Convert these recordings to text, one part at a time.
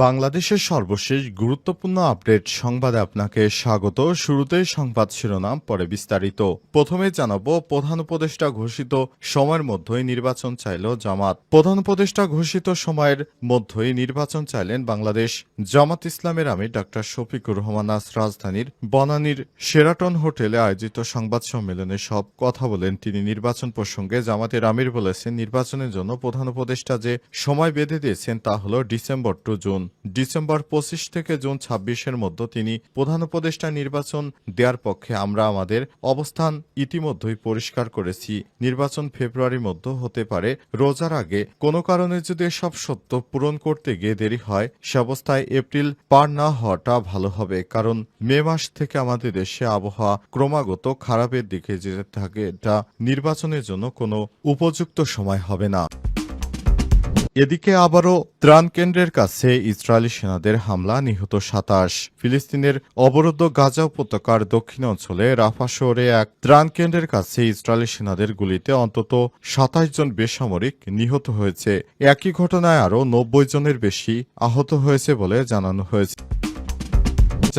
বাংলাদেশের সর্বশেষ গুরুত্বপূর্ণ আপডেট সংবাদে আপনাকে স্বাগত। শুরুতেই সংবাদ শিরোনাম, পরে বিস্তারিত। প্রথমে জানাবো, প্রধান উপদেষ্টা ঘোষিত সময়ের মধ্যেই নির্বাচন চাইল জামাত। প্রধান উপদেষ্টা ঘোষিত সময়ের মধ্যেই নির্বাচন চাইলেন বাংলাদেশ জামাত ইসলামের আমির ডা শফিকুর রহমান। আজ রাজধানীর বনানীর শেরাটন হোটেলে আয়োজিত সংবাদ সম্মেলনে সব কথা বলেন তিনি। নির্বাচন প্রসঙ্গে জামাতের আমির বলেছেন, নির্বাচনের জন্য প্রধান উপদেষ্টা যে সময় বেঁধে দিয়েছেন তা হল ডিসেম্বর টু জুন। ডিসেম্বর ২৫ থেকে জুন ২৬-এর মধ্যে তিনি প্রধান উপদেষ্টা নির্বাচন দেওয়ার পক্ষে। আমরা আমাদের অবস্থান ইতিমধ্যেই পরিষ্কার করেছি। নির্বাচন ফেব্রুয়ারির মধ্যে হতে পারে, রোজার আগে। কোনো কারণে যদি এসব সত্য পূরণ করতে গিয়ে দেরি হয়, সে অবস্থায় এপ্রিল পার না হওয়াটা ভালো হবে, কারণ মে মাস থেকে আমাদের দেশে আবহাওয়া ক্রমাগত খারাপের দিকে যেতে থাকে। এটা নির্বাচনের জন্য কোনো উপযুক্ত সময় হবে না। এদিকে আবারও ত্রাণ কেন্দ্রের কাছে ইসরায়েলি সেনাদের হামলা, নিহত ২৭। ফিলিস্তিনের অবরুদ্ধ গাজা উপত্যকার দক্ষিণ অঞ্চলে রাফা শহরে এক ত্রাণ কেন্দ্রের কাছে ইসরায়েলি সেনাদের গুলিতে অন্তত ২৭ জন বেসামরিক নিহত হয়েছে। একই ঘটনায় আরও ৯০ জনের বেশি আহত হয়েছে বলে জানানো হয়েছে।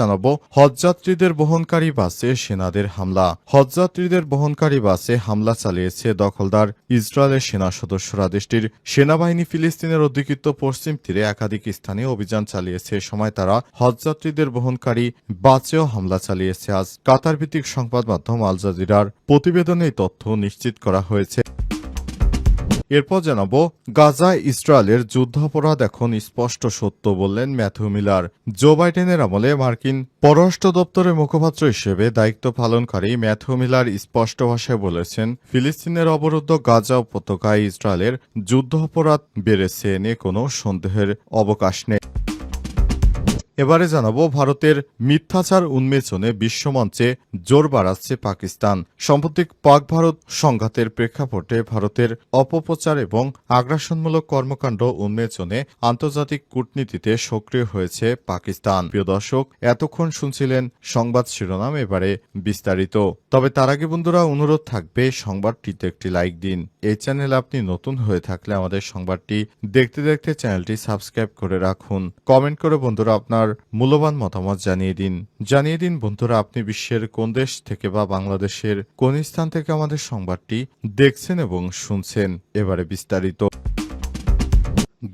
জানাবো, হজযাত্রীদের বহনকারী বাসে সেনাদের হামলা। হজযাত্রীদের বহনকারী বাসে হামলা চালিয়েছে দখলদার ইসরায়েলের সেনা সদস্যরা। দেশটির সেনাবাহিনী ফিলিস্তিনের অধিকৃত পশ্চিম তীরে একাধিক স্থানে অভিযান চালিয়েছে। এ সময় তারা হজযাত্রীদের বহনকারী বাসেও হামলা চালিয়েছে। আজ কাতার ভিত্তিক সংবাদ মাধ্যম আল জাজিরার প্রতিবেদনে এই তথ্য নিশ্চিত করা হয়েছে। এরপর জানাবো, গাজায় ইসরায়েলের যুদ্ধাপরাধ এখন স্পষ্ট সত্য বললেন ম্যাথিউ মিলার। জো বাইডেনের আমলে মার্কিন পররাষ্ট্র দপ্তরের মুখপাত্র হিসেবে দায়িত্ব পালনকারী ম্যাথিউ মিলার স্পষ্ট ভাষায় বলেছেন, ফিলিস্তিনের অবরুদ্ধ গাজা উপত্যকায় ইসরায়েলের যুদ্ধাপরাধ বেড়েছে, এ নিয়ে কোনো সন্দেহের অবকাশ নেই। এবারে জানাবো, ভারতের মিথ্যাচার উন্মোচনে বিশ্বমঞ্চে জোর বাড়াচ্ছে পাকিস্তান। সাম্প্রতিক পাক ভারত সংঘাতের প্রেক্ষাপটে ভারতের অপপ্রচার এবং আগ্রাসনমূলক কর্মকাণ্ড উন্মোচনে আন্তর্জাতিক কূটনীতিতে সক্রিয় হয়েছে পাকিস্তান। প্রিয় দর্শক, এতক্ষণ শুনছিলেন সংবাদ শিরোনাম, এবারে বিস্তারিত। তবে তার আগে বন্ধুরা, অনুরোধ থাকবে সংবাদটিতে একটি লাইক দিন। এই চ্যানেলে আপনি নতুন হয়ে থাকলে আমাদের সংবাদটি দেখতে দেখতে চ্যানেলটি সাবস্ক্রাইব করে রাখুন। কমেন্ট করে বন্ধুরা আপনার মূল্যবান মতামত জানিয়ে দিন বন্ধুরা, আপনি বিশ্বের কোন দেশ থেকে বা বাংলাদেশের কোন স্থান থেকে আমাদের সংবাদটি দেখছেন এবং শুনছেন। এবারে বিস্তারিত।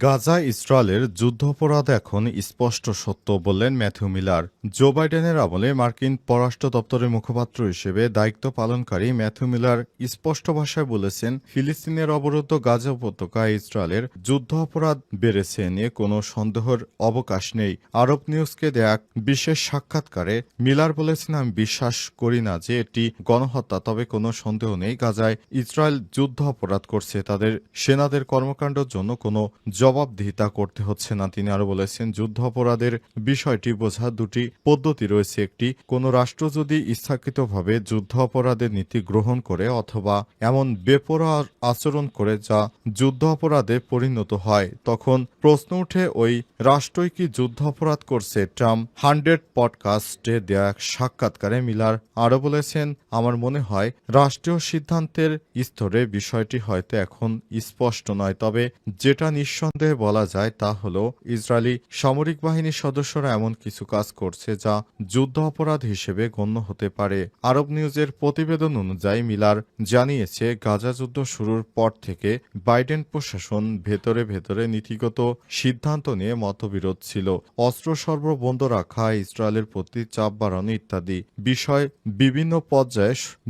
গাজা ইসরায়েলের যুদ্ধাপরাধ এখন স্পষ্ট সত্য বললেন ম্যাথিউ মিলার। জো বাইডেনের আমলে মার্কিন পররাষ্ট্র দপ্তরের মুখপাত্র হিসেবে দায়িত্ব পালনকারী ম্যাথিউ মিলার স্পষ্ট ভাষায় বলেছেন, ফিলিস্তিনের অবরুদ্ধ গাজা উপত্যকায় ইসরায়েলের যুদ্ধাপরাধ বেড়েছে, নিয়ে কোনো সন্দেহের অবকাশ নেই। আরব নিউজকে দেয়া এক বিশেষ সাক্ষাৎকারে মিলার বলেছেন, আমি বিশ্বাস করি না যে এটি গণহত্যা, তবে কোনো সন্দেহ নেই গাজায় ইসরায়েল যুদ্ধ অপরাধ করছে। তাদের সেনাদের কর্মকাণ্ডের জন্য কোনো জবাবদিহিতা করতে হচ্ছে না। তিনি আরো বলেছেন, যুদ্ধ অপরাধের বিষয়টি বোঝার দুটি পদ্ধতি রয়েছে। একটি, কোন রাষ্ট্র যদি ইচ্ছাকৃতভাবে যুদ্ধ অপরাধের নীতি গ্রহণ করে অথবা এমন বেপরোয়া আচরণ করে যা যুদ্ধ অপরাধে পরিণত হয়, তখন প্রশ্ন উঠে ওই রাষ্ট্রই কি যুদ্ধ অপরাধ করছে। ট্রাম্প 100 পডকাস্টে দেয়া এক সাক্ষাৎকারে মিলার আরো বলেছেন, আমার মনে হয় রাষ্ট্রীয় সিদ্ধান্তের স্তরে বিষয়টি হয়তো এখন স্পষ্ট নয়, তবে যেটা নিঃসন্দেহে বলা যায় তা হল ইসরায়েলি সামরিক বাহিনীর সদস্যরা এমন কিছু কাজ করছে যা যুদ্ধ অপরাধ হিসেবে গণ্য হতে পারে। আরব নিউজের প্রতিবেদন অনুযায়ী মিলার জানিয়েছে, গাজা যুদ্ধ শুরুর পর থেকে বাইডেন প্রশাসন ভেতরে ভেতরে নীতিগত সিদ্ধান্ত নিয়ে মতবিরোধ ছিল। অস্ত্র সরবরাহ বন্ধ রাখা, ইসরায়েলের প্রতি চাপ বাড়ানো ইত্যাদি বিষয় বিভিন্ন পর্যায়ে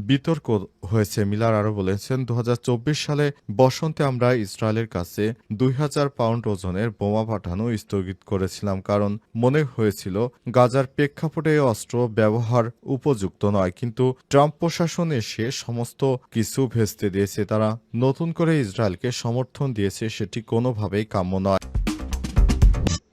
বিতর্ক হয়েছে। মিলার আরো বলেছেন, ২০২৪ সালে বসন্তে আমরা ইসরায়েলের কাছে ২,০০০ পাউন্ড ওজনের বোমা পাঠানো স্থগিত করেছিলাম, কারণ মনে হয়েছিল গাজার প্রেক্ষাপটে এই অস্ত্র ব্যবহার উপযুক্ত নয়। কিন্তু ট্রাম্প প্রশাসন এসে সমস্ত কিছু ভেস্তে দিয়েছে। তারা নতুন করে ইসরায়েলকে সমর্থন দিয়েছে, সেটি কোনোভাবেই কাম্য নয়।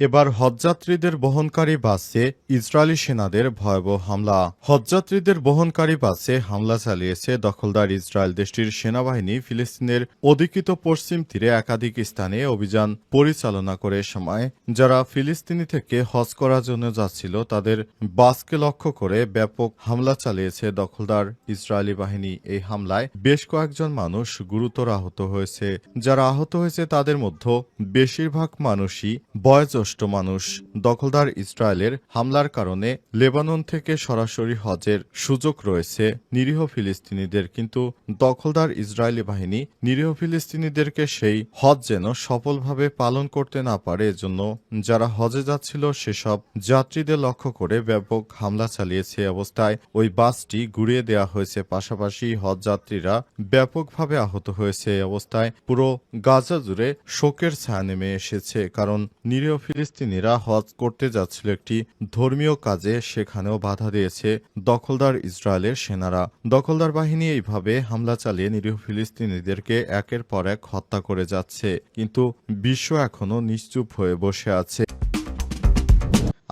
এবার হজযাত্রীদের বহনকারী বাসে ইসরায়েলি সেনাদের ভয়াবহ হামলা। হজযাত্রীদের বহনকারী বাসে হামলা চালিয়েছে দখলদার ইসরায়েল। দেশটির সেনাবাহিনী ফিলিস্তিনের অধিকৃত পশ্চিম তীরে একাধিক স্থানে অভিযান পরিচালনা করে সময় যারা ফিলিস্তিনি থেকে হজ করার জন্য যাচ্ছিল তাদের বাসকে লক্ষ্য করে ব্যাপক হামলা চালিয়েছে দখলদার ইসরায়েলি বাহিনী। এই হামলায় বেশ কয়েকজন মানুষ গুরুতর আহত হয়েছে। যারা আহত হয়েছে তাদের মধ্যে বেশিরভাগ মানুষই বয়োজ্যেষ্ঠ কষ্ট মানুষ। দখলদার ইসরায়েলের হামলার কারণে লেবানন থেকে সরাসরি হজের সুযোগ রয়েছে নিরীহ ফিলিস্তিনিদের, কিন্তু দখলদার ইসরায়েলি বাহিনী নিরীহ ফিলিস্তিনিদেরকে সেই হজ যেন সফলভাবে পালন করতে না পারে, এজন্য যারা হজে যাচ্ছিল সেসব যাত্রীদের লক্ষ্য করে ব্যাপক হামলা চালিয়েছে। অবস্থায় ওই বাসটি গুড়িয়ে দেওয়া হয়েছে, পাশাপাশি হজ যাত্রীরা ব্যাপকভাবে আহত হয়েছে। অবস্থায় পুরো গাজা জুড়ে শোকের ছায়া নেমে এসেছে, কারণ নিরীহ ফিলিস্তিনিরা হজ করতে যাচ্ছিল একটি ধর্মীয় কাজে, সেখানেও বাধা দিয়েছে দখলদার ইসরায়েলের সেনারা। দখলদার বাহিনী এইভাবে হামলা চালিয়ে নিরীহ ফিলিস্তিনিদেরকে একের পর এক হত্যা করে যাচ্ছে, কিন্তু বিশ্ব এখনো নিশ্চুপ হয়ে বসে আছে।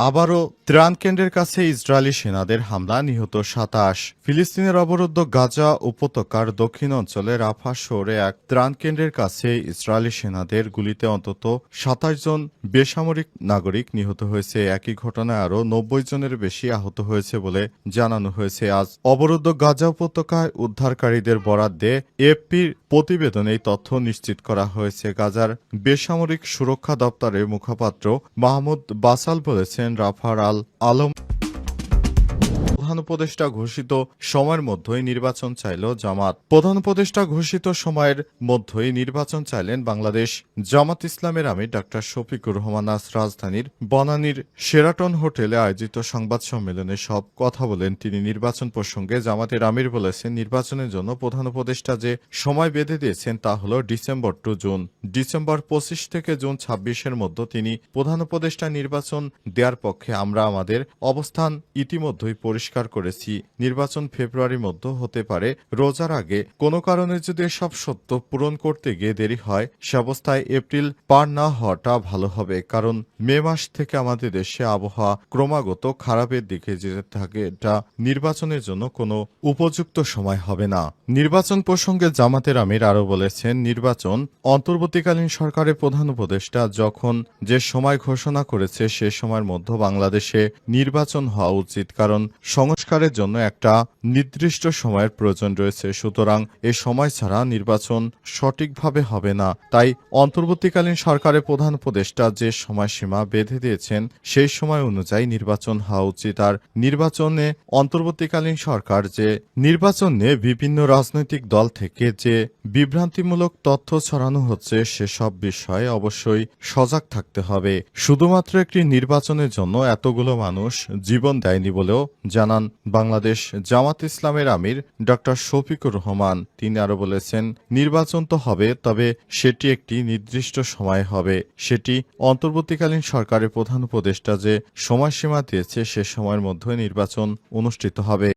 আবারও ত্রাণ কেন্দ্রের কাছে ইসরায়েলি সেনাদের হামলা, নিহত ২৭। ফিলিস্তিনের অবরুদ্ধ গাজা উপত্যকার দক্ষিণ অঞ্চলে রাফা শহরে এক ত্রাণ কেন্দ্রের কাছে ইসরায়েলি সেনাদের গুলিতে অন্তত ২৭ জন বেসামরিক নাগরিক নিহত হয়েছে। একই ঘটনায় আরও ৯০ জনের বেশি আহত হয়েছে বলে জানানো হয়েছে। আজ অবরুদ্ধ গাজা উপত্যকায় উদ্ধারকারীদের বরাত দিয়ে এএফপির প্রতিবেদনে এই তথ্য নিশ্চিত করা হয়েছে। গাজার বেসামরিক সুরক্ষা দপ্তরের মুখপাত্র মাহমুদ বাসাল বলেছেন, রাফার আল আলম প্রধান উপদেষ্টা ঘোষিত সময়ের মধ্যেই নির্বাচন চাইল জামাত। প্রধান উপদেষ্টা ঘোষিত সময়ের মধ্যেই নির্বাচন চাইলেন বাংলাদেশ জামাত ইসলামের আমির ডা শফিকুর রহমান। আজ রাজধানীর বনানীর শেরাটন হোটেলে আয়োজিত সংবাদ সম্মেলনে সব কথা বলেন তিনি। নির্বাচন প্রসঙ্গে জামাতের আমির বলেছেন, নির্বাচনের জন্য প্রধান উপদেষ্টা যে সময় বেঁধে দিয়েছেন তা হল ডিসেম্বর টু জুন। ডিসেম্বর ২৫ থেকে জুন ২৬-এর মধ্যে তিনি প্রধান উপদেষ্টা নির্বাচন দেওয়ার পক্ষে। আমরা আমাদের অবস্থান ইতিমধ্যেই পরিষ্কার করেছি। নির্বাচন ফেব্রুয়ারির মধ্যে হতে পারে, রোজার আগে। কোনো কারণে যদি এসব সত্য পূরণ করতে গিয়ে দেরি হয়, সে অবস্থায় এপ্রিল পার না হওয়াটা ভালো হবে, কারণ মে মাস থেকে আমাদের দেশে আবহাওয়া ক্রমাগত খারাপের দিকে যেতে থাকে। এটা নির্বাচনের জন্য কোনো উপযুক্ত সময় হবে না। নির্বাচন প্রসঙ্গে জামাতের আমির আরও বলেছেন, নির্বাচন অন্তর্বর্তীকালীন সরকারের প্রধান উপদেষ্টা যখন যে সময় ঘোষণা করেছে সে সময়ের মধ্যে বাংলাদেশে নির্বাচন হওয়া উচিত, কারণ সংস্কারের জন্য একটা নির্দিষ্ট সময়ের প্রয়োজন রয়েছে। সুতরাং এ সময় ছাড়া নির্বাচন সঠিকভাবে হবে না। তাই অন্তর্বর্তীকালীন সরকারের প্রধান উপদেষ্টা যে সময়সীমা বেঁধে দিয়েছেন সেই সময় অনুযায়ী নির্বাচন হওয়া উচিত। আর নির্বাচনে অন্তর্বর্তীকালীন সরকার যে নির্বাচন নিয়ে বিভিন্ন রাজনৈতিক দল থেকে যে বিভ্রান্তিমূলক তথ্য ছড়ানো হচ্ছে সেসব বিষয়ে অবশ্যই সজাগ থাকতে হবে। শুধুমাত্র একটি নির্বাচনের জন্য এতগুলো মানুষ জীবন দেয়নি বলেও জানান বাংলাদেশ জামাত ইসলামের আমির ডা শফিকুর রহমান। তিনি আরো বলেছেন, নির্বাচন তো হবে, তবে সেটি একটি নির্দিষ্ট সময়ে হবে। সেটি অন্তর্বর্তীকালীন সরকারের প্রধান উপদেষ্টা যে সময়সীমা দিয়েছে সে সময়ের মধ্যে নির্বাচন অনুষ্ঠিত হবে।